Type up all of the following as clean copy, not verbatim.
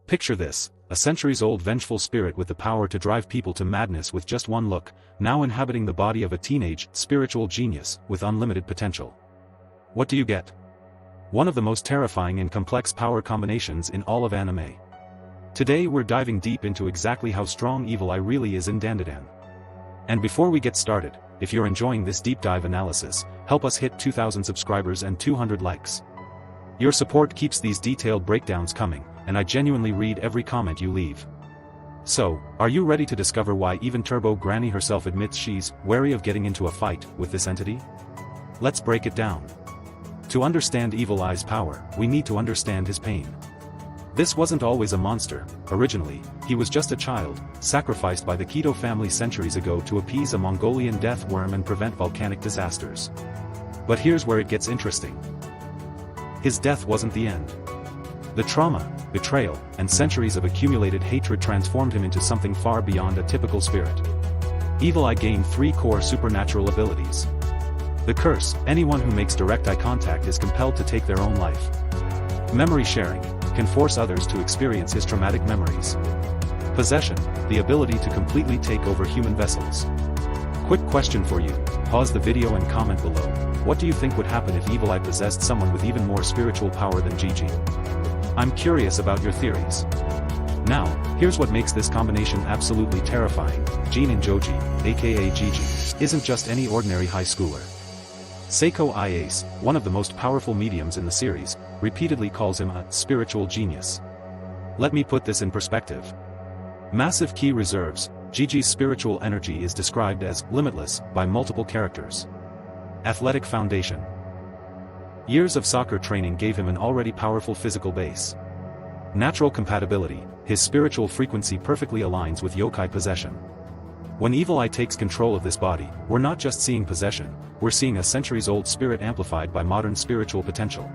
Picture this, a centuries-old vengeful spirit with the power to drive people to madness with just one look, now inhabiting the body of a teenage, spiritual genius with unlimited potential. What do you get? One of the most terrifying and complex power combinations in all of anime. Today we're diving deep into exactly how strong Evil Eye really is in Dandadan. And before we get started, if you're enjoying this deep dive analysis, help us hit 2,000 subscribers and 200 likes. Your support keeps these detailed breakdowns coming, and I genuinely read every comment you leave. So, are you ready to discover why even Turbo Granny herself admits she's wary of getting into a fight with this entity? Let's break it down. To understand Evil Eye's power, we need to understand his pain. This wasn't always a monster. Originally, he was just a child, sacrificed by the Kito family centuries ago to appease a Mongolian death worm and prevent volcanic disasters. But here's where it gets interesting. His death wasn't the end. The trauma, betrayal, and centuries of accumulated hatred transformed him into something far beyond a typical spirit. Evil Eye gained 3 core supernatural abilities. The curse, anyone who makes direct eye contact is compelled to take their own life. Memory sharing, can force others to experience his traumatic memories. Possession, the ability to completely take over human vessels. Quick question for you, pause the video and comment below. What do you think would happen if Evil Eye possessed someone with even more spiritual power than Gigi? I'm curious about your theories. Now, here's what makes this combination absolutely terrifying. Jin Enjoji, aka Gigi, isn't just any ordinary high schooler. Seiko Iace, one of the most powerful mediums in the series, repeatedly calls him a spiritual genius. Let me put this in perspective. Massive key reserves, Gigi's spiritual energy is described as limitless by multiple characters. Athletic foundation. Years of soccer training gave him an already powerful physical base. Natural compatibility, his spiritual frequency perfectly aligns with yokai possession. When Evil Eye takes control of this body, we're not just seeing possession, we're seeing a centuries-old spirit amplified by modern spiritual potential.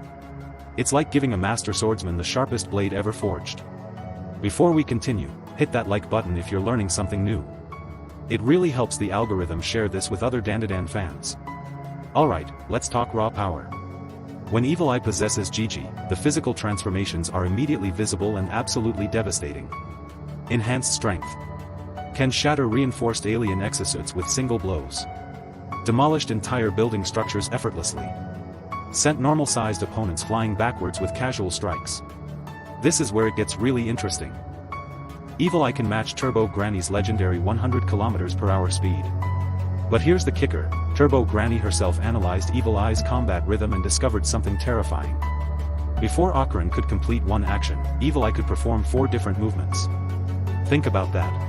It's like giving a master swordsman the sharpest blade ever forged. Before we continue, hit that like button if you're learning something new. It really helps the algorithm share this with other Dandadan fans. Alright, let's talk raw power. When Evil Eye possesses Gigi, the physical transformations are immediately visible and absolutely devastating. Enhanced strength. Can shatter reinforced alien exosuits with single blows. Demolished entire building structures effortlessly. Sent normal-sized opponents flying backwards with casual strikes. This is where it gets really interesting. Evil Eye can match Turbo Granny's legendary 100 km/h speed. But here's the kicker, Turbo Granny herself analyzed Evil Eye's combat rhythm and discovered something terrifying. Before Okarun could complete one action, Evil Eye could perform 4 different movements. Think about that.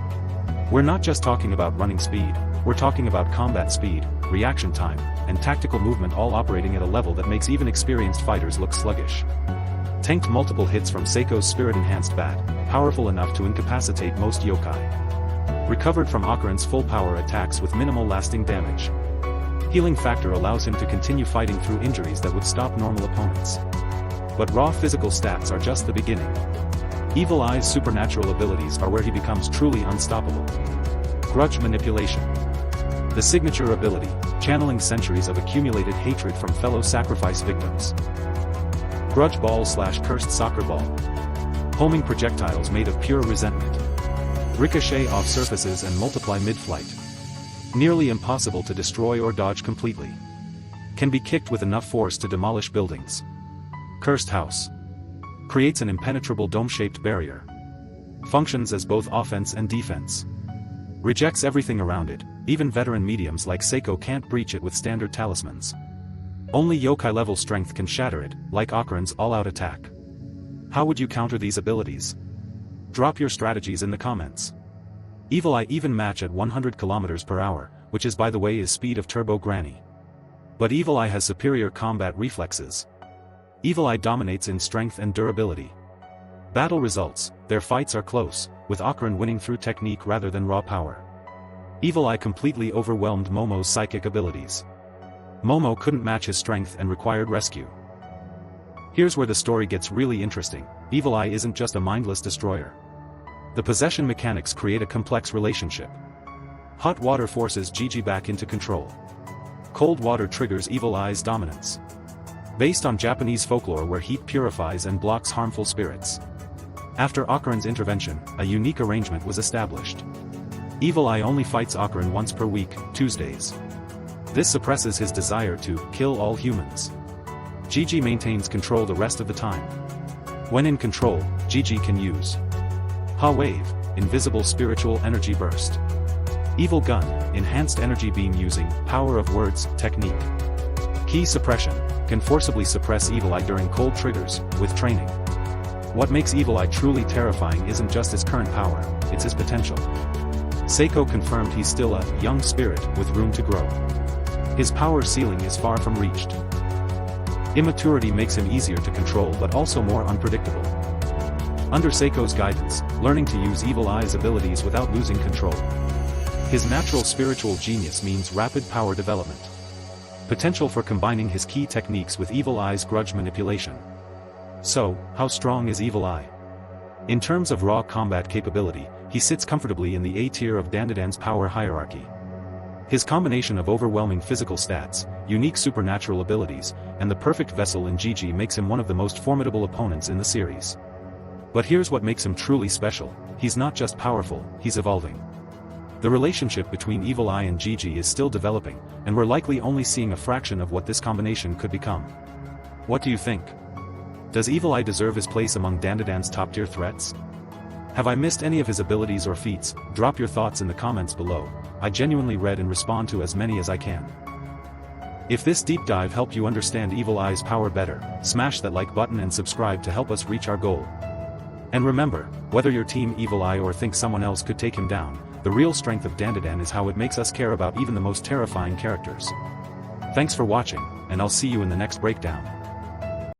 We're not just talking about running speed, we're talking about combat speed, reaction time, and tactical movement all operating at a level that makes even experienced fighters look sluggish. Tanked multiple hits from Seiko's spirit-enhanced bat, powerful enough to incapacitate most yokai. Recovered from Okarun's full-power attacks with minimal lasting damage. Healing factor allows him to continue fighting through injuries that would stop normal opponents. But raw physical stats are just the beginning. Evil Eye's supernatural abilities are where he becomes truly unstoppable. Grudge manipulation. The signature ability, channeling centuries of accumulated hatred from fellow sacrifice victims. Grudge Ball / cursed soccer ball. Homing projectiles made of pure resentment. Ricochet off surfaces and multiply mid-flight. Nearly impossible to destroy or dodge completely. Can be kicked with enough force to demolish buildings. Cursed house. Creates an impenetrable dome-shaped barrier. Functions as both offense and defense. Rejects everything around it, even veteran mediums like Seiko can't breach it with standard talismans. Only yokai-level strength can shatter it, like Okarun's all-out attack. How would you counter these abilities? Drop your strategies in the comments. Evil Eye even match at 100 km/h, which is by the way his speed of Turbo Granny. But Evil Eye has superior combat reflexes. Evil Eye dominates in strength and durability. Battle results, their fights are close, with Okarun winning through technique rather than raw power. Evil Eye completely overwhelmed Momo's psychic abilities. Momo couldn't match his strength and required rescue. Here's where the story gets really interesting, Evil Eye isn't just a mindless destroyer. The possession mechanics create a complex relationship. Hot water forces Gigi back into control. Cold water triggers Evil Eye's dominance. Based on Japanese folklore where heat purifies and blocks harmful spirits. After Okarun's intervention, a unique arrangement was established. Evil Eye only fights Okarun once per week, Tuesdays. This suppresses his desire to kill all humans. Gigi maintains control the rest of the time. When in control, Gigi can use Ha-Wave, Invisible Spiritual Energy Burst. Evil Gun, Enhanced Energy Beam using Power of Words technique. Key Suppression, can forcibly suppress Evil Eye during cold triggers, with training. What makes Evil Eye truly terrifying isn't just his current power, it's his potential. Seiko confirmed he's still a young spirit with room to grow. His power ceiling is far from reached. Immaturity makes him easier to control but also more unpredictable. Under Seiko's guidance, learning to use Evil Eye's abilities without losing control. His natural spiritual genius means rapid power development. Potential for combining his key techniques with Evil Eye's grudge manipulation. So, how strong is Evil Eye? In terms of raw combat capability, he sits comfortably in the A tier of Dandadan's power hierarchy. His combination of overwhelming physical stats, unique supernatural abilities, and the perfect vessel in Gigi makes him one of the most formidable opponents in the series. But here's what makes him truly special: he's not just powerful, he's evolving. The relationship between Evil Eye and Gigi is still developing, and we're likely only seeing a fraction of what this combination could become. What do you think? Does Evil Eye deserve his place among Dandadan's top-tier threats? Have I missed any of his abilities or feats? Drop your thoughts in the comments below. I genuinely read and respond to as many as I can. If this deep dive helped you understand Evil Eye's power better, smash that like button and subscribe to help us reach our goal. And remember, whether you're Team Evil Eye or think someone else could take him down, the real strength of Dandadan is how it makes us care about even the most terrifying characters. Thanks for watching, and I'll see you in the next breakdown.